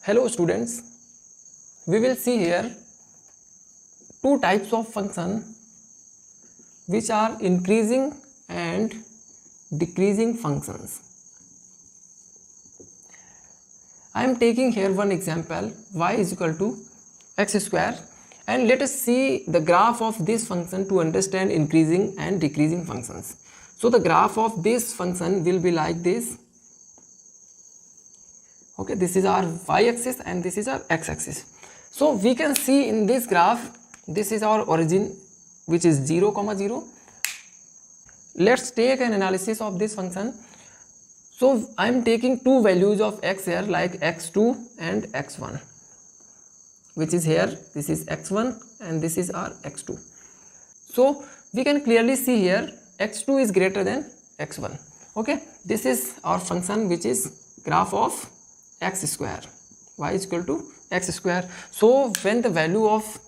Hello students, we will see here two types of function which are increasing and decreasing functions. I am taking here one example, y is equal to x square, and let us see the graph of this function to understand increasing and decreasing functions. So the graph of this function will be like this. Okay, this is our y-axis and this is our x-axis. So we can see in this graph, this is our origin, which is 0, 0. Let's take an analysis of this function. So I am taking two values of x here, like x2 and x1, which is here. This is x1 and this is our x2. So we can clearly see here x2 is greater than x1. Okay, this is our function, which is graph of x square, y is equal to x square. So when the value of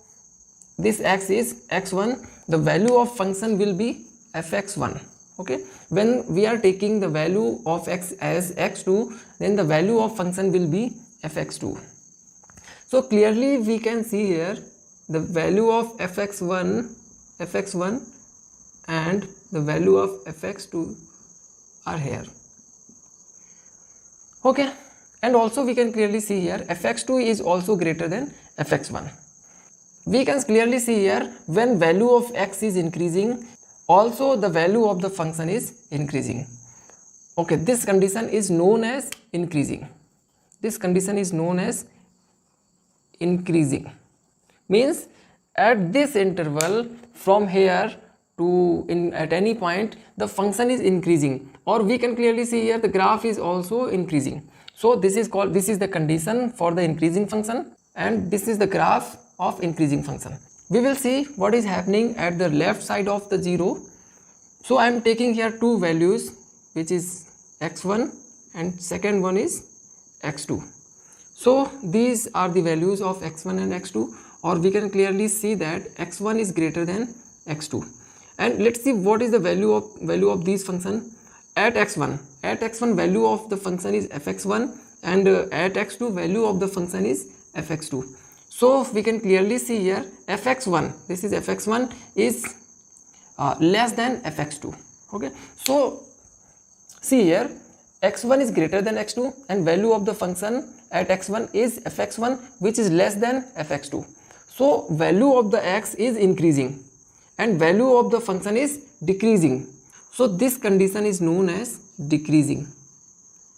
this x is x1, the value of function will be fx1. Okay, when we are taking the value of x as x2, then the value of function will be fx2. So clearly we can see here the value of fx1 and the value of fx2 are here. Okay, and also we can clearly see here fx2 is also greater than fx1. We can clearly see here when value of x is increasing, also the value of the function is increasing. Okay, this condition is known as increasing. This condition is known as increasing. Means at this interval from here to at any point the function is increasing, or we can clearly see here the graph is also increasing. So this is the condition for the increasing function, and this is the graph of increasing function. We will see what is happening at the left side of the 0. So I am taking here two values, which is x1 and second one is x2. So these are the values of x1 and x2, or we can clearly see that x1 is greater than x2. And let's see what is the value of these function. At x1 value of the function is fx1, and at x2 value of the function is fx2. So we can clearly see here fx1, this is fx1 is less than fx2. Okay, so see here x1 is greater than x2 and value of the function at x1 is fx1, which is less than fx2. So value of the x is increasing and value of the function is decreasing. So this condition is known as decreasing.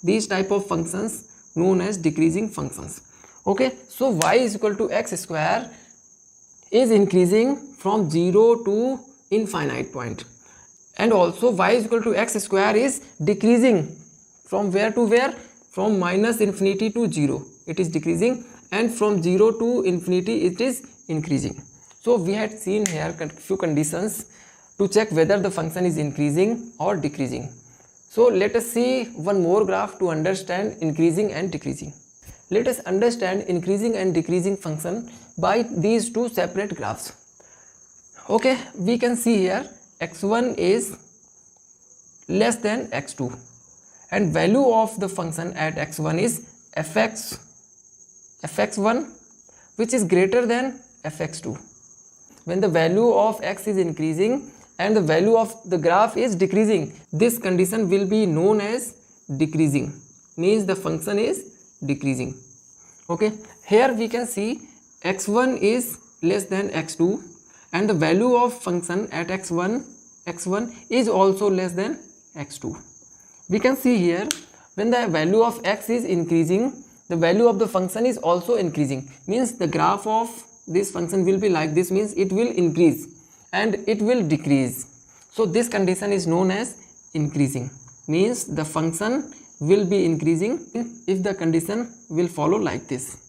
These type of functions known as decreasing functions. Okay, so y is equal to x square is increasing from 0 to infinite point, and also y is equal to x square is decreasing from where to where? From minus infinity to 0 it is decreasing, and from 0 to infinity it is increasing. So we had seen here few conditions to check whether the function is increasing or decreasing. So let us see one more graph to understand increasing and decreasing. Let us understand increasing and decreasing function by these two separate graphs. Okay, we can see here x1 is less than x2 and value of the function at x1 is fx1, which is greater than fx2. When the value of x is increasing and the value of the graph is decreasing, this condition will be known as decreasing, means the function is decreasing. Okay, here we can see x1 is less than x2 and the value of function at x1 is also less than x2. We can see here when the value of x is increasing, the value of the function is also increasing, means the graph of this function will be like this, means it will increase and it will decrease. So this condition is known as increasing, means the function will be increasing if the condition will follow like this.